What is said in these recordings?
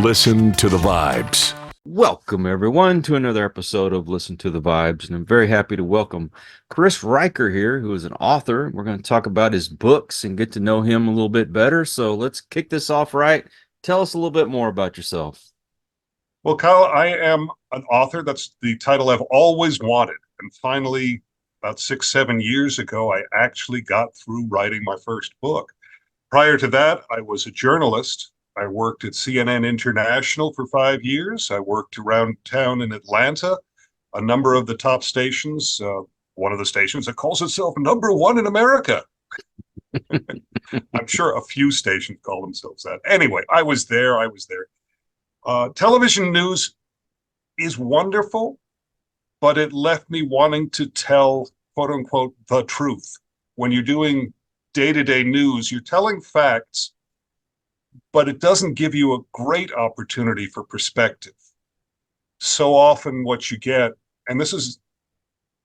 Listen to the Vibes. Welcome, everyone, to another episode of Listen to the Vibes. And I'm very happy to welcome Chris Riker here, who is an author. We're going to talk about his books and get to know him a little bit better. So let's kick this off right. Tell us a little bit more about yourself. Well, Kyle, I am an author. That's the title I've always wanted. And finally, about 6-7 years ago, I actually got through writing my first book. Prior to that, I was a journalist. I worked at CNN International for 5 years. I worked around town in Atlanta, a number of the top stations, one of the stations that calls itself number one in America. I'm sure a few stations call themselves that. Anyway, I was there. Television news is wonderful, but it left me wanting to tell, quote unquote, the truth. When you're doing day-to-day news, you're telling facts, but it doesn't give you a great opportunity for perspective. So often what you get, and this is,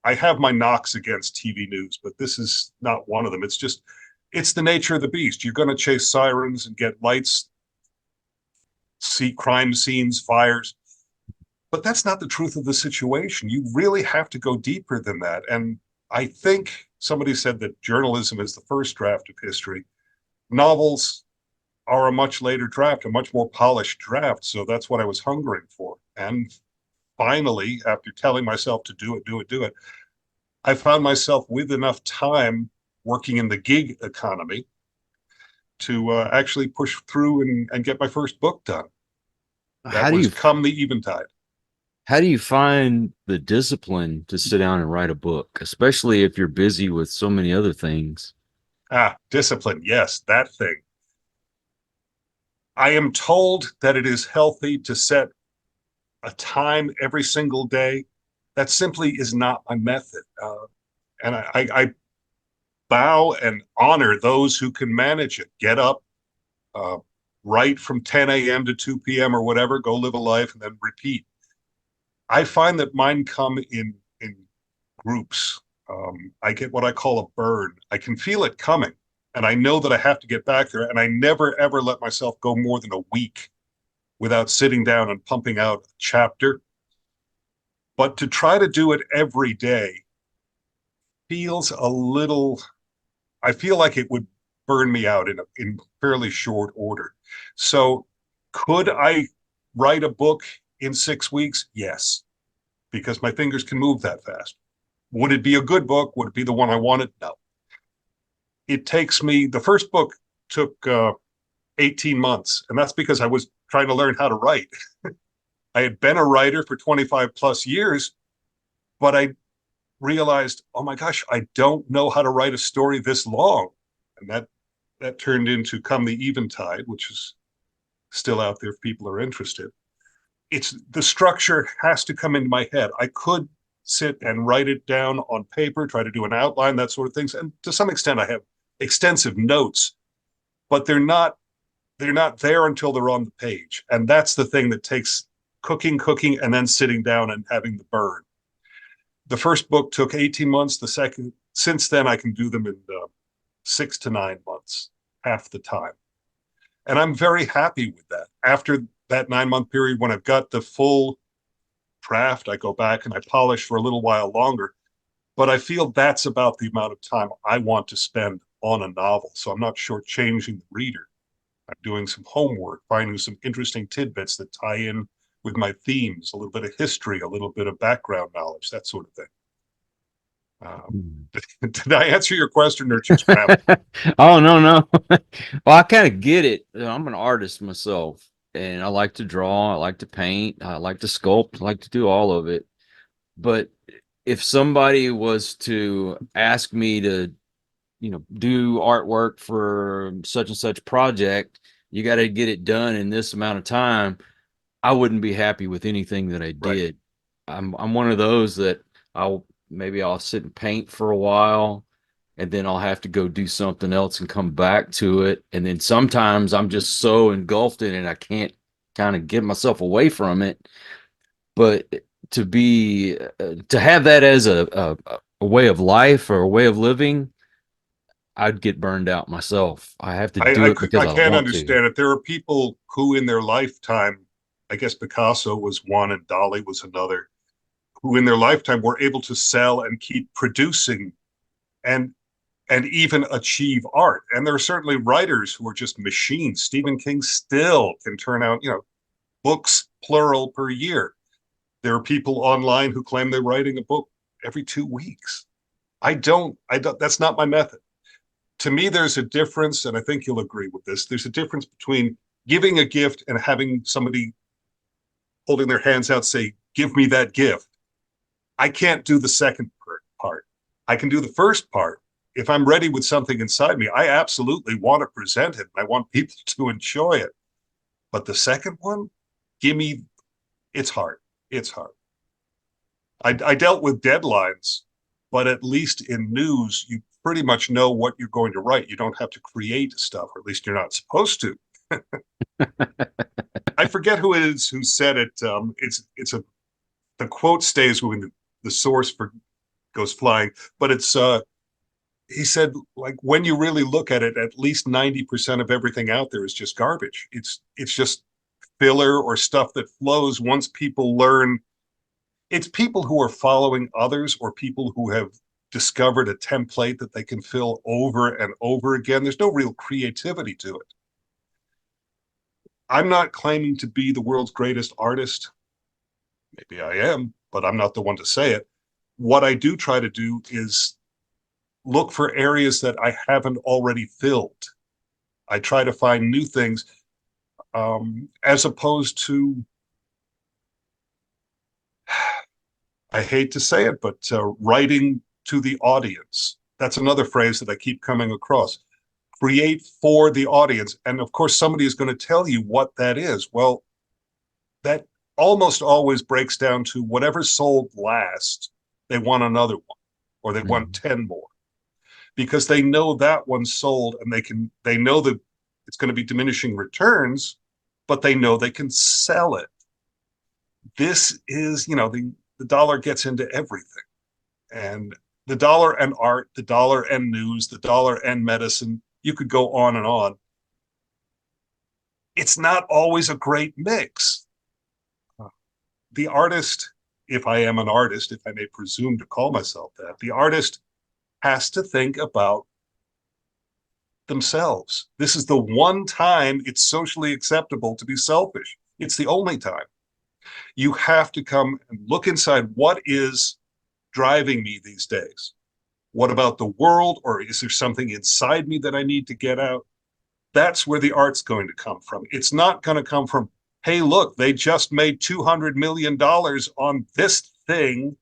I have my knocks against TV news, but this is not one of them. It's the nature of the beast. You're going to chase sirens and get lights, see crime scenes, fires. But that's not the truth of the situation. You really have to go deeper than that. And I think somebody said that journalism is the first draft of history. Novels are a much later draft, a much more polished draft. So that's what I was hungering for. And finally, after telling myself to do it, I found myself with enough time working in the gig economy to actually push through and get my first book done. That was Come the Eventide. How do you find the discipline to sit down and write a book, especially if you're busy with so many other things? Discipline. Yes, that thing. I am told that it is healthy to set a time every single day. That simply is not my method. And I bow and honor those who can manage it. Get up, write from 10 a.m. to 2 p.m. or whatever, go live a life, and then repeat. I find that mine come in groups. I get what I call a burn. I can feel it coming, and I know that I have to get back there, and I never, ever let myself go more than a week without sitting down and pumping out a chapter. But to try to do it every day feels a little, I feel like it would burn me out in fairly short order. So could I write a book in 6 weeks? Yes, because my fingers can move that fast. Would it be a good book? Would it be the one I wanted? No. It takes me, the first book took 18 months, and that's because I was trying to learn how to write. I had been a writer for 25 plus years, but I realized, oh my gosh, I don't know how to write a story this long. And that turned into Come the Eventide, which is still out there if people are interested. It's the structure has to come into my head. I could sit and write it down on paper, try to do an outline, that sort of things. And to some extent, I have extensive notes, but they're not there until they're on the page. And that's the thing that takes cooking, and then sitting down and having the burn. The first book took 18 months. The second, since then, I can do them in 6 to 9 months, half the time. And I'm very happy with that. After that 9-month period, when I've got the full draft, I go back and I polish for a little while longer. But I feel that's about the amount of time I want to spend on a novel. So I'm not shortchanging the reader. I'm doing some homework, finding some interesting tidbits that tie in with my themes, a little bit of history, a little bit of background knowledge, that sort of thing. Did I answer your question or just ramble? Oh, no. Well, I kind of get it. I'm an artist myself, and I like to draw. I like to paint. I like to sculpt. I like to do all of it. But if somebody was to ask me to, do artwork for such and such project, you got to get it done in this amount of time, I wouldn't be happy with anything that I did. Right. I'm one of those that I'll sit and paint for a while, and then I'll have to go do something else and come back to it. And then sometimes I'm just so engulfed in it, I can't kind of get myself away from it. But to have that as a way of life or a way of living, I'd get burned out myself. I have to do it because I can't want understand to. it. There are people who in their lifetime I guess Picasso was one and Dali was another, who in their lifetime were able to sell and keep producing and even achieve art. And there are certainly writers who are just machines. Stephen King still can turn out, books plural per year. There are people online who claim they're writing a book every 2 weeks. I don't, that's not my method. To me, there's a difference, and I think you'll agree with this. There's a difference between giving a gift and having somebody holding their hands out say, give me that gift. I can't do the second part. I can do the first part. If I'm ready with something inside me, I absolutely want to present it. I want people to enjoy it. But the second one, it's hard. It's hard. I dealt with deadlines, but at least in news, you pretty much know what you're going to write. You don't have to create stuff, or at least you're not supposed to. I forget who it is who said it. The quote stays when the source goes flying, but he said, like, when you really look at it, at least 90% of everything out there is just garbage. It's just filler or stuff that flows once people learn. It's people who are following others or people who have discovered a template that they can fill over and over again. There's no real creativity to it. I'm not claiming to be the world's greatest artist. Maybe I am, but I'm not the one to say it. What I do try to do is look for areas that I haven't already filled. I try to find new things, as opposed to, I hate to say it, but writing to the audience. That's another phrase that I keep coming across. Create for the audience. And of course, somebody is going to tell you what that is. Well, that almost always breaks down to whatever sold last, they want another one, or they want 10 more, because they know that one sold, and they know that it's going to be diminishing returns, but they know they can sell it. This is, the dollar gets into everything. And the dollar and art, the dollar and news, the dollar and medicine, you could go on and on. It's not always a great mix. The artist, if I am an artist, if I may presume to call myself that, the artist has to think about themselves. This is the one time it's socially acceptable to be selfish. It's the only time. You have to come and look inside. What is driving me these days? What about the world? Or is there something inside me that I need to get out? That's where the art's going to come from. It's not going to come from, hey, look, they just made $200 million on this thing.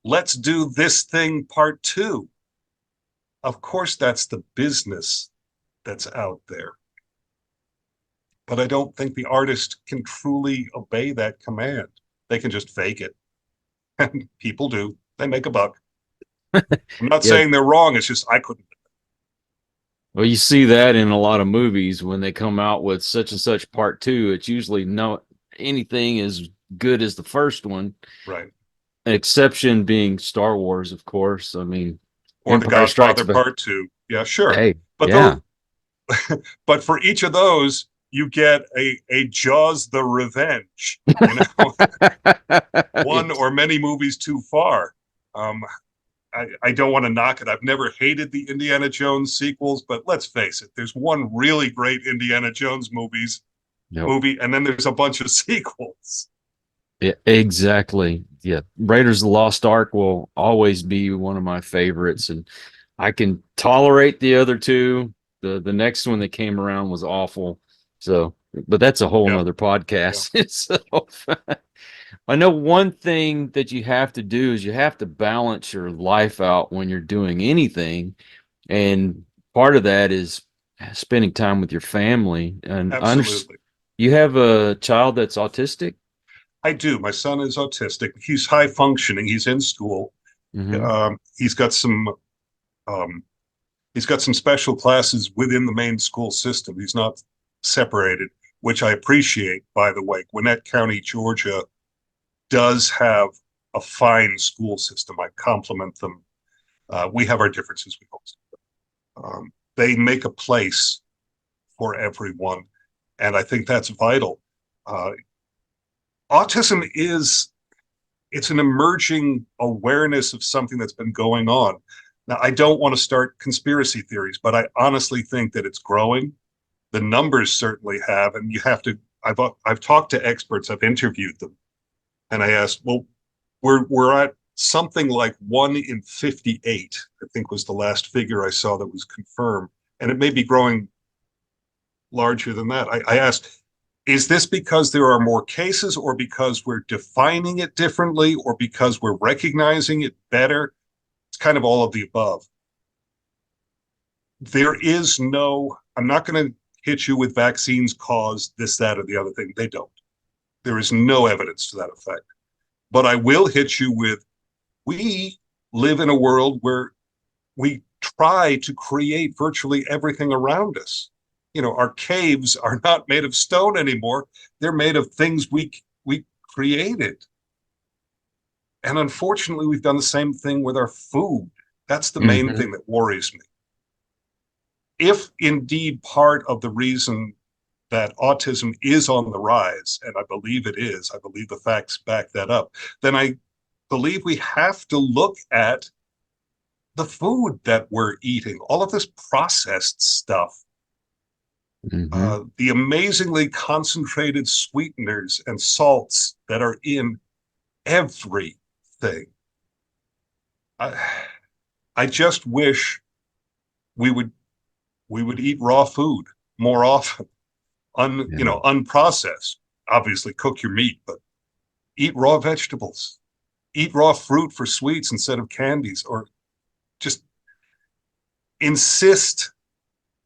Let's do this thing part two. Of course, that's the business that's out there. But I don't think the artist can truly obey that command. They can just fake it. And people do. They make a buck. I'm not saying they're wrong. It's just I couldn't. Well, you see that in a lot of movies when they come out with such and such part two. It's usually not anything as good as the first one. Right. An exception being Star Wars, of course. I mean, Or The Godfather Part Two. Yeah, sure. Hey, but yeah. But for each of those, you get a Jaws the Revenge. One or many movies too far. I don't want to knock it. I've never hated the Indiana Jones sequels, but let's face it, there's one really great Indiana Jones movie, and then there's a bunch of sequels. Yeah, exactly. Yeah. Raiders of the Lost Ark will always be one of my favorites, and I can tolerate the other two. The next one that came around was awful. So, but that's a whole nother podcast itself. I know one thing that you have to do is you have to balance your life out when you're doing anything. And part of that is spending time with your family. And Absolutely. You have a child that's autistic? I do. My son is autistic. He's high functioning. He's in school. He's got some special classes within the main school system. He's not separated, which I appreciate, by the way. Gwinnett County, Georgia does have a fine school system. I compliment them. We have our differences, we hope. They make a place for everyone, and I think that's vital. autism it's an emerging awareness of something that's been going on. Now, I don't want to start conspiracy theories, but I honestly think that it's growing. The numbers certainly have, and you have to. I've talked to experts, I've interviewed them, and I asked, well, we're at something like 1 in 58, I think was the last figure I saw that was confirmed, and it may be growing larger than that. I asked, is this because there are more cases, or because we're defining it differently, or because we're recognizing it better? It's kind of all of the above. There is no, I'm not going to hit you with vaccines cause this, that, or the other thing. They don't. There is no evidence to that effect. But I will hit you with, we live in a world where we try to create virtually everything around us. You know, our caves are not made of stone anymore. They're made of things we created. And unfortunately, we've done the same thing with our food. That's the main thing that worries me. If indeed part of the reason that autism is on the rise, and I believe it is, I believe the facts back that up, then I believe we have to look at the food that we're eating, all of this processed stuff, the amazingly concentrated sweeteners and salts that are in everything. I just wish we would eat raw food more often, unprocessed. Obviously, cook your meat, but eat raw vegetables, eat raw fruit for sweets instead of candies, or just insist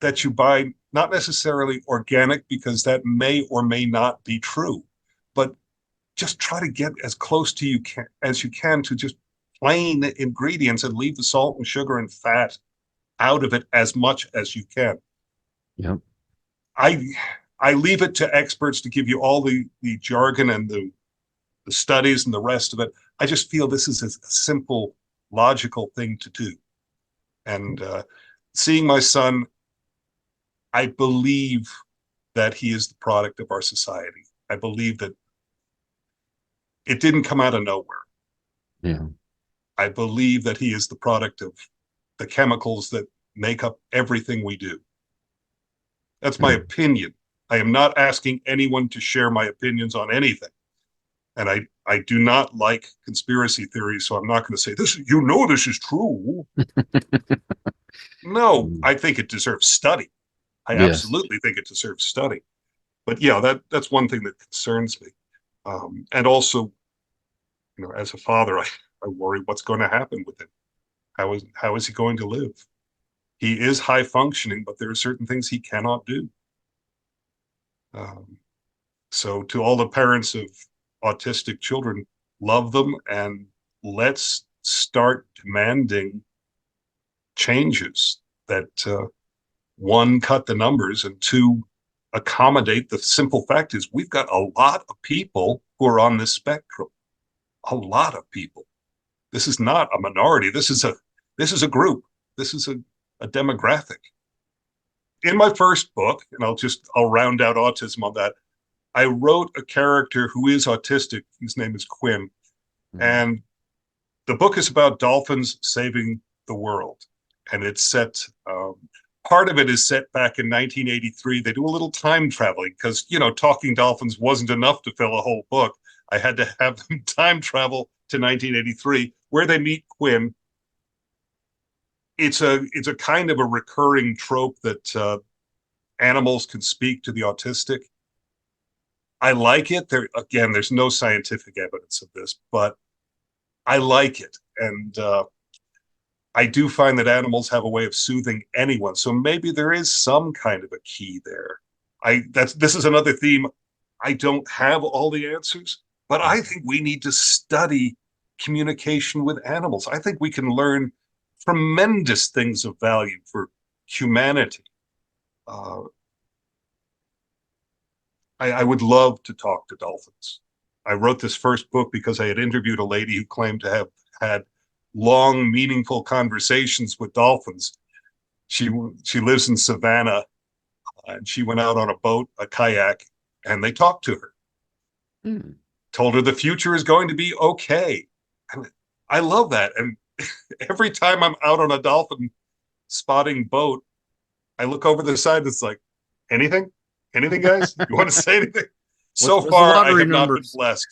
that you buy not necessarily organic, because that may or may not be true, but just try to get as close to as you can to just plain ingredients, and leave the salt and sugar and fat out of it as much as you can. Yep. I leave it to experts to give you all the jargon and the studies and the rest of it. I just feel this is a simple, logical thing to do. And seeing my son, I believe that he is the product of our society. I believe that it didn't come out of nowhere. Yeah. I believe that he is the product of the chemicals that make up everything we do. That's my opinion. I am not asking anyone to share my opinions on anything. And I do not like conspiracy theories, so I'm not going to say this, this is true. No, I think it deserves study. I absolutely think it deserves study. But yeah, that's one thing that concerns me. And also, as a father, I worry what's going to happen with him. How is he going to live? He is high functioning, but there are certain things he cannot do. So to all the parents of autistic children, love them, and let's start demanding changes that, one, cut the numbers, and two, accommodate the simple fact is we've got a lot of people who are on this spectrum. A lot of people. This is not a minority. This is a group. This is a demographic. In my first book, and I'll round out autism on that, I wrote a character who is autistic. His name is Quinn. And the book is about dolphins saving the world. And it's set, part of it is set back in 1983. They do a little time traveling because, talking dolphins wasn't enough to fill a whole book. I had to have them time travel to 1983, where they meet Quinn. It's a kind of a recurring trope that animals can speak to the autistic. I like it. There's no scientific evidence of this, but I like it. And I do find that animals have a way of soothing anyone. So maybe there is some kind of a key there. This is another theme. I don't have all the answers, but I think we need to study communication with animals. I think we can learn tremendous things of value for humanity. I would love to talk to dolphins. I wrote this first book because I had interviewed a lady who claimed to have had long, meaningful conversations with dolphins. She lives in Savannah, and she went out on a boat, a kayak, and they talked to her. Told her the future is going to be okay. And I love that. And every time I'm out on a dolphin spotting boat, I look over the side. It's like, anything? Anything, guys? You want to say anything? So What's the far, I lottery have not been numbers? blessed.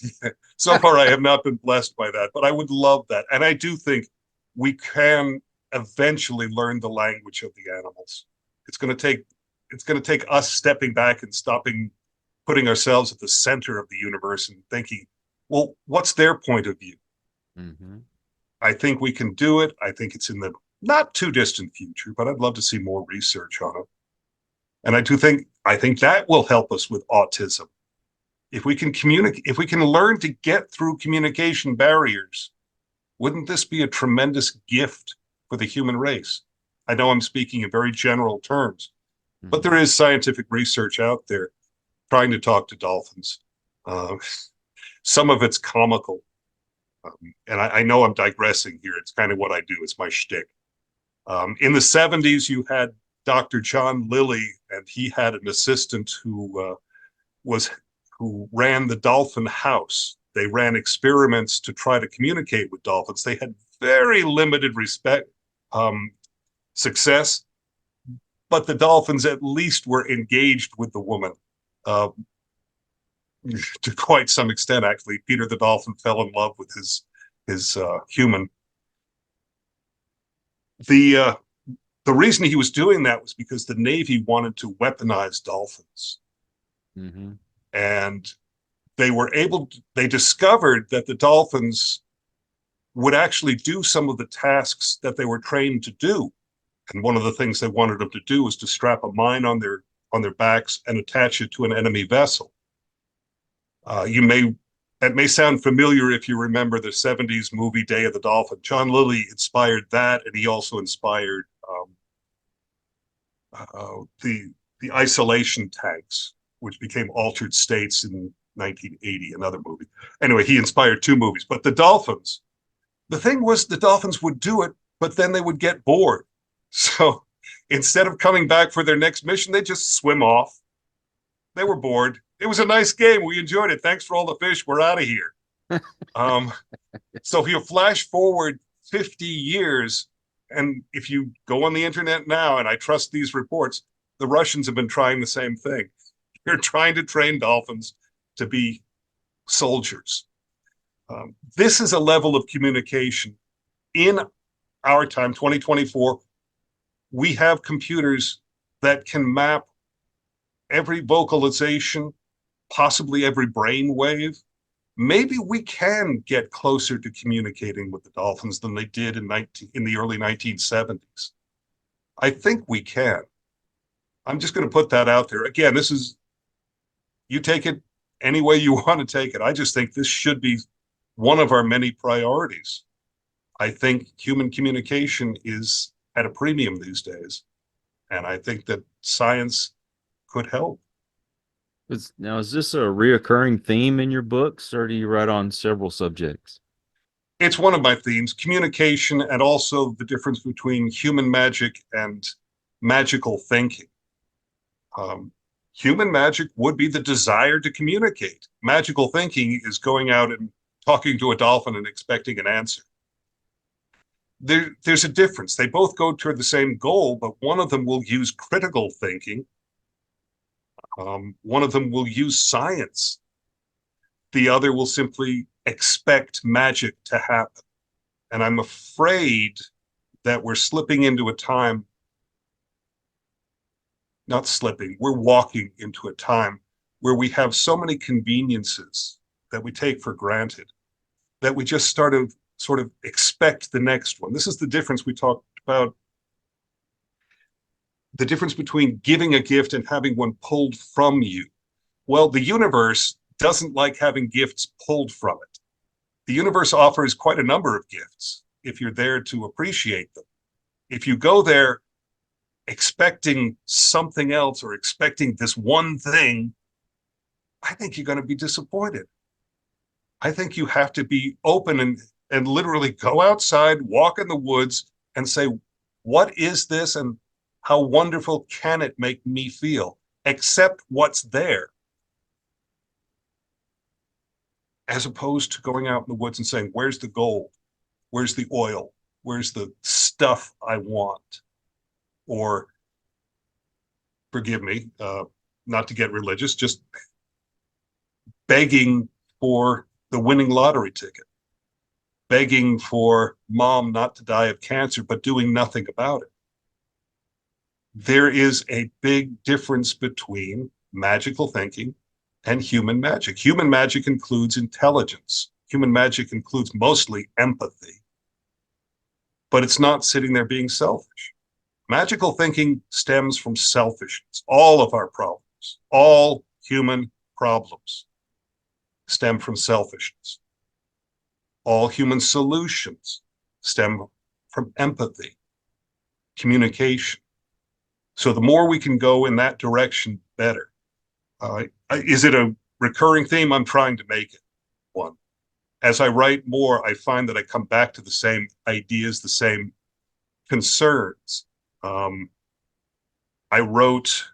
So far, I have not been blessed by that, but I would love that. And I do think we can eventually learn the language of the animals. It's going to take us stepping back and stopping putting ourselves at the center of the universe and thinking, well, what's their point of view? Mm-hmm. I think we can do it. I think it's in the not too distant future, but I'd love to see more research on it. And I think that will help us with autism. If we can communicate, if we can learn to get through communication barriers, wouldn't this be a tremendous gift for the human race? I know I'm speaking in very general terms, but there is scientific research out there trying to talk to dolphins. Uh, some of it's comical. And I know I'm digressing here. It's kind of what I do. It's my shtick. In the 70s, you had Dr. John Lilly, and he had an assistant who ran the dolphin house. They ran experiments to try to communicate with dolphins. They had very limited success, but the dolphins at least were engaged with the woman. To quite some extent, actually. Peter the dolphin fell in love with his human. The reason he was doing that was because the Navy wanted to weaponize dolphins. Mm-hmm. And they discovered that the dolphins would actually do some of the tasks that they were trained to do. And one of the things they wanted them to do was to strap a mine on their backs and attach it to an enemy vessel. That may sound familiar if you remember the 70s movie Day of the Dolphin. John Lilly inspired that, and he also inspired the isolation tanks, which became Altered States in 1980, another movie. Anyway, he inspired two movies. But the dolphins, the thing was the dolphins would do it, but then they would get bored. So instead of coming back for their next mission, they just swim off. They were bored. It was a nice game. We enjoyed it. Thanks for all the fish. We're out of here. So if you flash forward 50 years, and if you go on the internet now, and I trust these reports, the Russians have been trying the same thing. They're trying to train dolphins to be soldiers. This is a level of communication in our time, 2024. We have computers that can map every vocalization, possibly every brain wave. Maybe we can get closer to communicating with the dolphins than they did in the early 1970s. I think we can. I'm just going to put that out there. Again, you take it any way you want to take it. I just think this should be one of our many priorities. I think human communication is at a premium these days. And I think that science could help. Now, is this a reoccurring theme in your books, or do you write on several subjects? It's one of my themes, communication, and also the difference between human magic and magical thinking. Human magic would be the desire to communicate. Magical thinking is going out and talking to a dolphin and expecting an answer. There's a difference. They both go toward the same goal, but one of them will use critical thinking. One of them will use science. The other will simply expect magic to happen. And I'm afraid that we're slipping into a time, not slipping, we're walking into a time where we have so many conveniences that we take for granted that we just sort of expect the next one. This is the difference we talked about, the difference between giving a gift and having one pulled from you. Well, the universe doesn't like having gifts pulled from it. The universe offers quite a number of gifts if you're there to appreciate them. If you go there expecting something else or expecting this one thing, I think you're going to be disappointed. I think you have to be open and literally go outside, walk in the woods, and say, what is this and how wonderful can it make me feel? Accept what's there. as opposed to going out in the woods and saying, where's the gold? Where's the oil? Where's the stuff I want? Or, forgive me, not to get religious, just begging for the winning lottery ticket, begging for mom not to die of cancer, but doing nothing about it. There is a big difference between magical thinking and human magic. Human magic includes intelligence. Human magic includes mostly empathy, but it's not sitting there being selfish. Magical thinking stems from selfishness. All of our problems, all human problems stem from selfishness. All human solutions stem from empathy, communication. So the more we can go in that direction, better. Is it a recurring theme? I'm trying to make it one. As I write more, I find that I come back to the same ideas, the same concerns. I wrote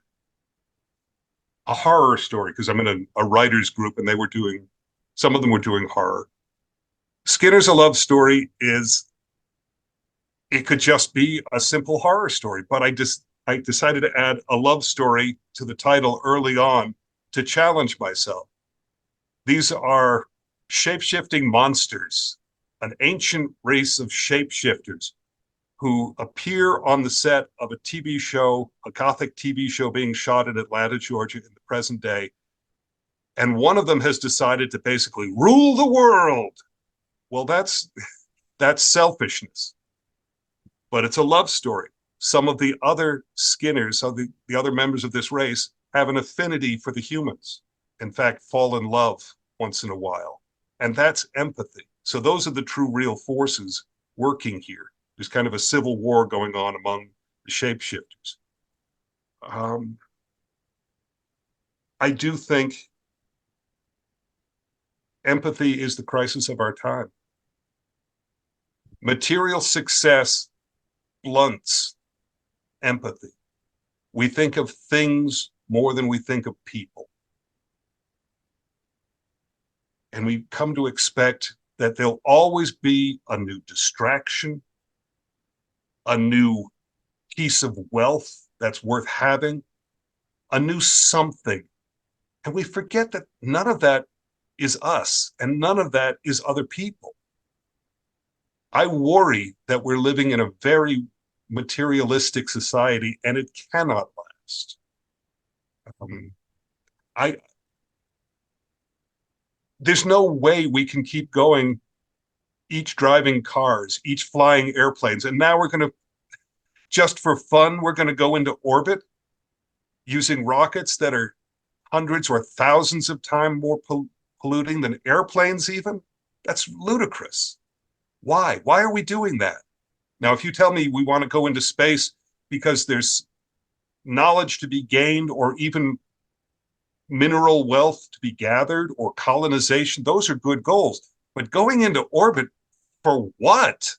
a horror story because I'm in a writer's group and some of them were doing horror. Skinner's A Love Story it could just be a simple horror story, but I decided to add a love story to the title early on to challenge myself. These are shape-shifting monsters, an ancient race of shapeshifters who appear on the set of a TV show, a Gothic TV show being shot in Atlanta, Georgia in the present day. And one of them has decided to basically rule the world. Well, that's selfishness, but it's a love story. Some of the other Skinners, the other members of this race, have an affinity for the humans. In fact, fall in love once in a while. And that's empathy. So those are the true real forces working here. There's kind of a civil war going on among the shapeshifters. I do think empathy is the crisis of our time. Material success blunts empathy. We think of things more than we think of people. And we come to expect that there'll always be a new distraction, a new piece of wealth that's worth having, a new something. And we forget that none of that is us and none of that is other people. I worry that we're living in a very materialistic society and it cannot last. There's no way we can keep going, each driving cars, each flying airplanes. And now just for fun, we're going to go into orbit using rockets that are hundreds or thousands of times more polluting than airplanes even. That's ludicrous. Why? Why are we doing that? Now, if you tell me we want to go into space because there's knowledge to be gained or even mineral wealth to be gathered or colonization, those are good goals. But going into orbit for what?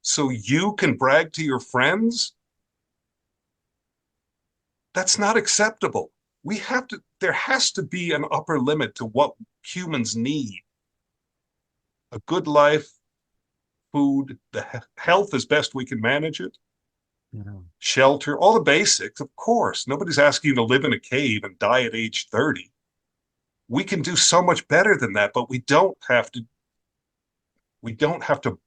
So you can brag to your friends? That's not acceptable. There has to be an upper limit to what humans need. A good life, food, the health as best we can manage it, shelter, all the basics, of course. Nobody's asking you to live in a cave and die at age 30. We can do so much better than that, but we don't have to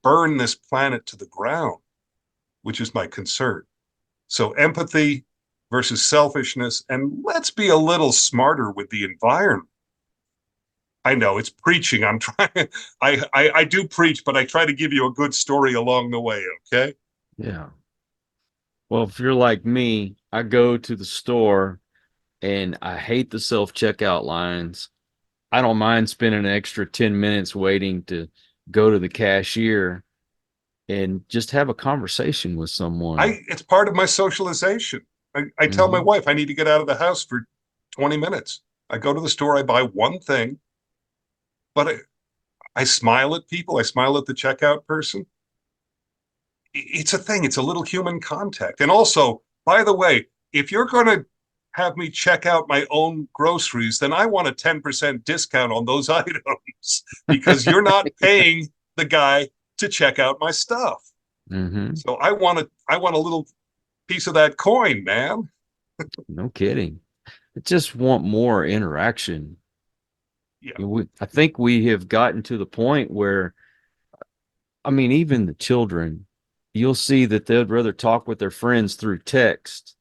burn this planet to the ground, which is my concern. So empathy versus selfishness, and let's be a little smarter with the environment. I know it's preaching. I'm trying. I do preach, but I try to give you a good story along the way. Okay. Yeah. Well, if you're like me, I go to the store and I hate the self-checkout lines. I don't mind spending an extra 10 minutes waiting to go to the cashier and just have a conversation with someone. It's part of my socialization. I tell my wife I need to get out of the house for 20 minutes. I go to the store, I buy one thing, but I smile at people. I smile at the checkout person. It's a thing. It's a little human contact. And also, by the way, if you're going to have me check out my own groceries, then I want a 10% discount on those items because you're not paying the guy to check out my stuff. Mm-hmm. So I want a little piece of that coin, man. No kidding. I just want more interaction. Yeah, I think we have gotten to the point where, I mean, even the children, you'll see that they'd rather talk with their friends through text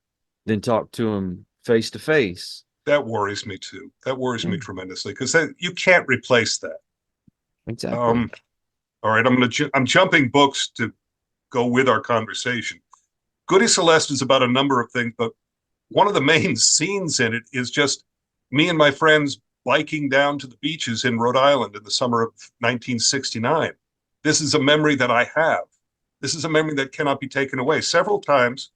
than talk to them face to face. that worries me too. That worries Yeah, me tremendously because you can't replace that. exactly. Um, all right, I'm jumping books to go with our conversation. Goody Celeste is about a number of things, but one of the main scenes in it is just me and my friends biking down to the beaches in Rhode Island in the summer of 1969. This is a memory that I have. This is a memory that cannot be taken away. Several times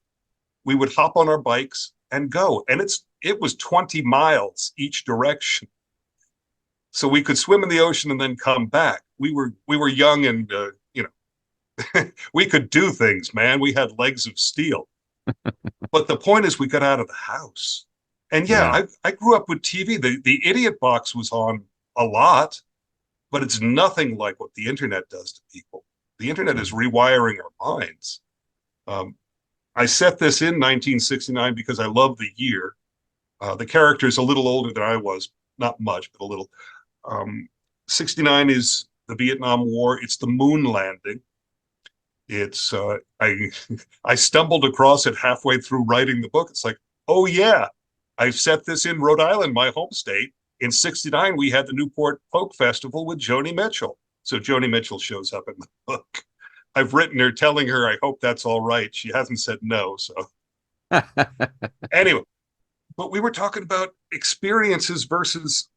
we would hop on our bikes and go, and it was 20 miles each direction. So we could swim in the ocean and then come back. We were young and we could do things, man. We had legs of steel. But the point is, we got out of the house. And yeah, Yeah. I grew up with TV. The Idiot Box was on a lot, but it's nothing like what the internet does to people. The internet is rewiring our minds. Um, I set this in 1969 because I love the year. The character is a little older than I was, not much, but a little. 69 is the Vietnam War. It's the moon landing. It's I I stumbled across it halfway through writing the book. It's like, oh yeah, I set this in Rhode Island, my home state. In 69, we had the Newport Folk Festival with Joni Mitchell. So Joni Mitchell shows up in the book. I've written her telling her I hope that's all right. She hasn't said no. So anyway, but we were talking about experiences versus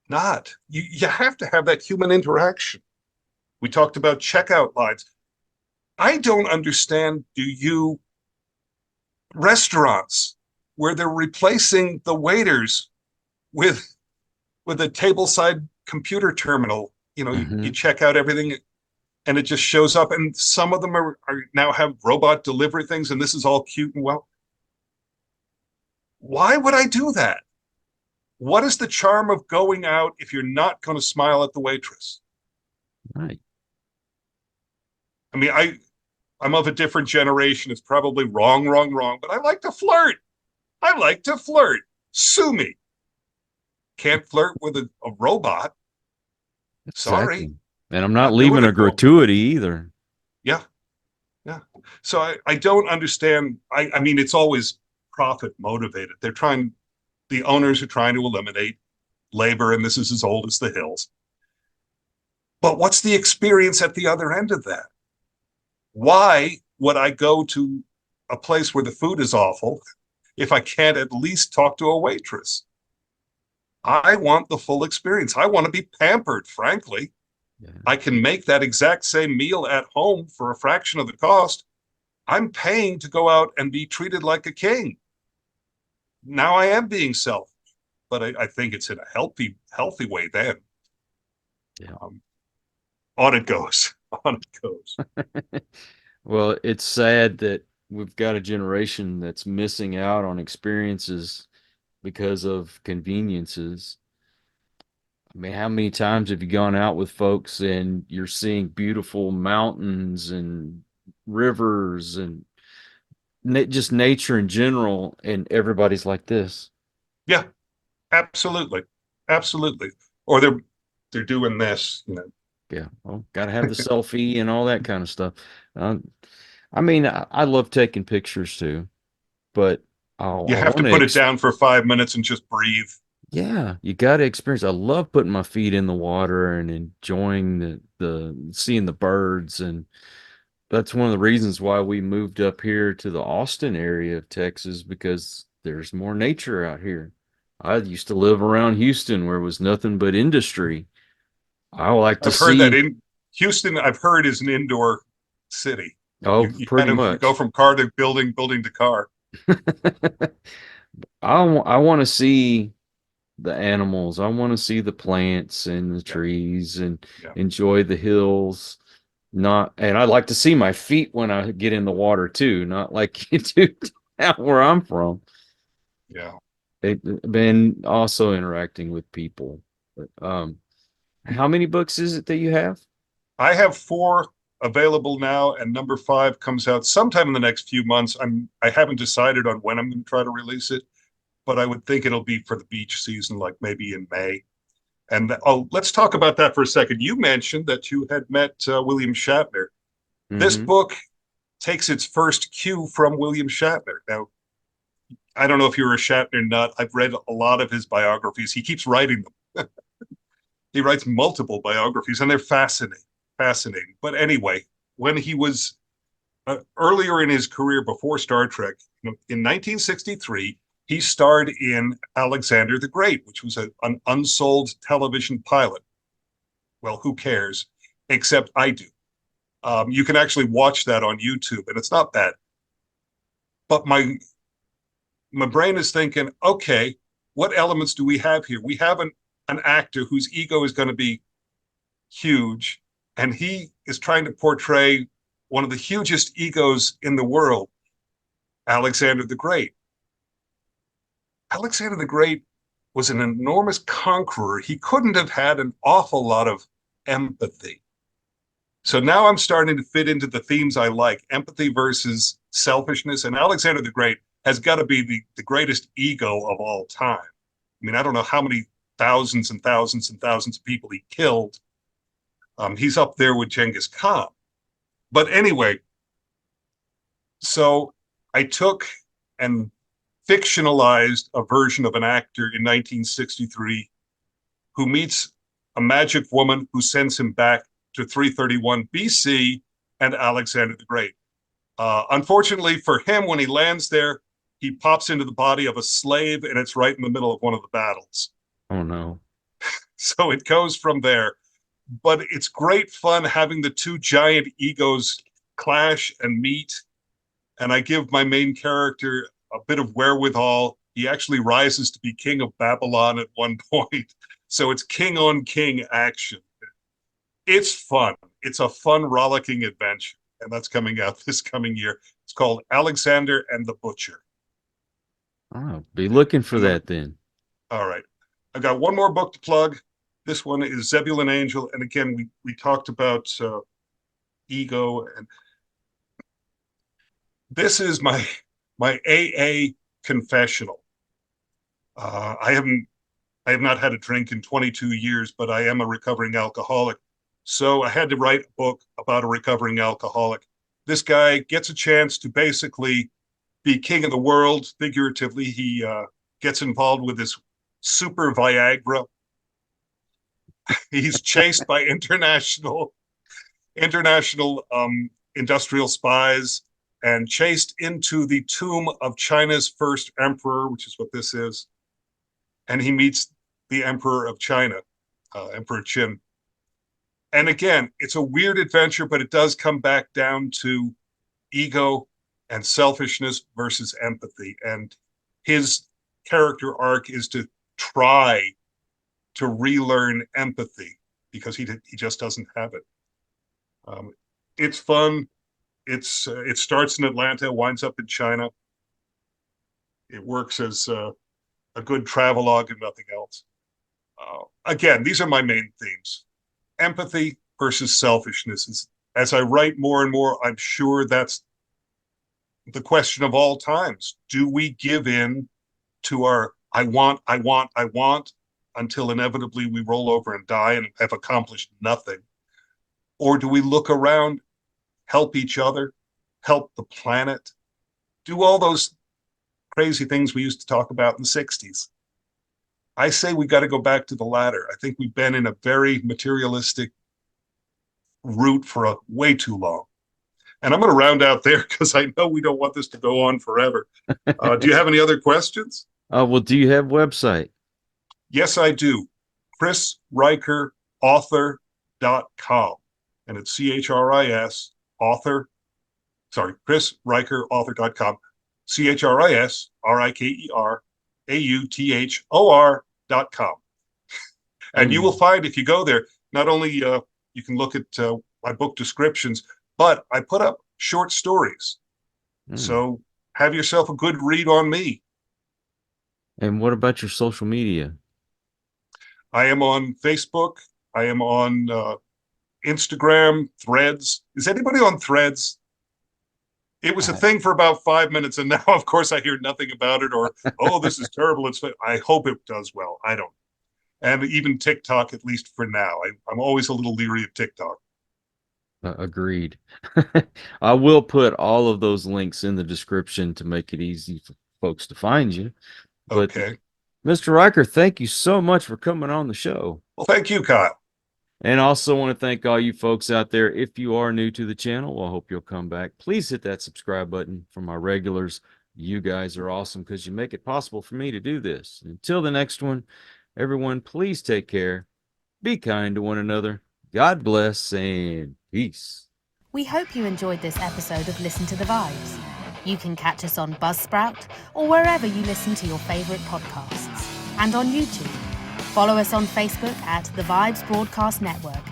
not. You have to have that human interaction. We talked about checkout lines. I don't understand, do you, restaurants where they're replacing the waiters with a tableside computer terminal. You Mhm. check out everything and it just shows up. And some of them are now have robot delivery things, and this is all cute and well. Why would I do that? What is the charm of going out if you're not going to smile at the waitress? Right. I mean, I'm of a different generation. It's probably wrong, wrong, wrong, but I like to flirt. I like to flirt. Sue me. Can't flirt with a robot. Sorry, Exactly. And I'm not not doing leaving a it, girl. gratuity either. Yeah, yeah. So I don't understand. I mean, it's always profit motivated. The owners are trying to eliminate labor, and this is as old as the hills. But what's the experience at the other end of that? Why would I go to a place where the food is awful if I can't at least talk to a waitress? I want the full experience. I want to be pampered, frankly. Yeah. I can make that exact same meal at home for a fraction of the cost. I'm paying to go out and be treated like a king. Now I am being selfish, but I think it's in a healthy way then. Yeah. On it goes. On it goes. Well, it's sad that we've got a generation that's missing out on experiences because of conveniences. I mean, how many times have you gone out with folks and you're seeing beautiful mountains and rivers and just nature in general, and everybody's like this? Yeah, absolutely. Absolutely. Or they're doing this. Yeah. Well, got to have the selfie and all that kind of stuff. Um, I mean, I love taking pictures too, but You I have to want put it to. down for 5 minutes and just breathe. Yeah, you got to experience. I love putting my feet in the water and enjoying the seeing the birds, and that's one of the reasons why we moved up here to the Austin area of Texas, because there's more nature out here. I used to live around Houston where it was nothing but industry. I like to I've heard that see. in Houston, I've heard is an indoor city. Oh, pretty You go much. from car to building, building to car. I want to see the animals. I want to see the plants and the Yeah, trees and yeah. enjoy the hills. Not, and I like to see my feet when I get in the water too, not like you do. where I'm from. Yeah. They've been also interacting with people. But, how many books is it that you have? I have 4 available now, and number 5 comes out sometime in the next few months. I haven't decided on when I'm going to try to release it, but I would think it'll be for the beach season, like maybe in May. And let's talk about that for a second. You mentioned that you had met William Shatner. This Hmm. book takes its first cue from William Shatner. Now, I don't know if you're a Shatner nut. I've read a lot of his biographies. He keeps writing them. He writes multiple biographies, and they're fascinating, fascinating. But anyway, when he was earlier in his career before Star Trek, in 1963, he starred in Alexander the Great, which was an unsold television pilot. Well, who cares? Except I do. You can actually watch that on YouTube, and it's not bad. But my brain is thinking, okay, what elements do we have here? We have an actor whose ego is going to be huge, and he is trying to portray one of the hugest egos in the world, Alexander the Great. Alexander the Great was an enormous conqueror. He couldn't have had an awful lot of empathy. So now I'm starting to fit into the themes I like, empathy versus selfishness. And Alexander the Great has got to be the greatest ego of all time. I mean, I don't know how many thousands and thousands and thousands of people he killed. He's up there with Genghis Khan. But anyway, so I took and fictionalized a version of an actor in 1963 who meets a magic woman who sends him back to 331 BC and Alexander the Great. Unfortunately for him, when he lands there, he pops into the body of a slave, and it's right in the middle of one of the battles. Oh no. So it goes from there. But it's great fun having the two giant egos clash and meet. And I give my main character a bit of wherewithal. He actually rises to be king of Babylon at one point. So it's king on king action. It's fun. It's a fun, rollicking adventure. And that's coming out this coming year. It's called Alexander and the Butcher. I'll be looking for And then, that then. all right. I got one more book to plug. This one is Zebulon Angel. And again, we talked about ego. And this is my AA confessional. I have not had a drink in 22 years, but I am a recovering alcoholic. So I had to write a book about a recovering alcoholic. This guy gets a chance to basically be king of the world, figuratively. He gets involved with this super Viagra. He's chased by international industrial spies and chased into the tomb of China's first emperor, which is what this is. And he meets the emperor of China, Emperor Qin. And again, it's a weird adventure, but it does come back down to ego and selfishness versus empathy. And his character arc is to try to relearn empathy because he just doesn't have it. It's fun. It starts in Atlanta, winds up in China. It works as a good travelogue and nothing else. Again, these are my main themes: empathy versus selfishness. As I write more and more, I'm sure that's the question of all times. Do we give in to our I want until inevitably we roll over and die and have accomplished nothing? Or do we look around, help each other, help the planet, do all those crazy things we used to talk about in the 60s? I say we got to go back to the latter. I think we've been in a very materialistic route for way too long. And I'm going to round out there because I know we don't want this to go on forever. Do you have any other questions? Well, do you have website? Yes, I do. ChrisRikerAuthor.com. And it's CHRIS author. Sorry, ChrisRikerAuthor.com. ChrisRikerAuthor.com. And you will find, if you go there, not only you can look at my book descriptions, but I put up short stories. Mm. So have yourself a good read on me. And what about your social media? I am on Facebook. I am on Instagram, Threads. Is anybody on Threads? It was a thing for about 5 minutes, and now, of course, I hear nothing about it. Or, oh, this is terrible. I hope it does well. I don't. And even TikTok, at least for now. I'm always a little leery of TikTok. Agreed. I will put all of those links in the description to make it easy for folks to find you. But Okay. Mr. Riker, thank you so much for coming on the show. Well, thank you, Kyle. And I also want to thank all you folks out there. If you are new to the channel, I hope you'll come back. Please hit that subscribe button for my regulars. You guys are awesome because you make it possible for me to do this. Until the next one, everyone, please take care. Be kind to one another. God bless and peace. We hope you enjoyed this episode of Listen to the Vibes. You can catch us on Buzzsprout or wherever you listen to your favorite podcasts, and on YouTube. Follow us on Facebook at The Vibes Broadcast Network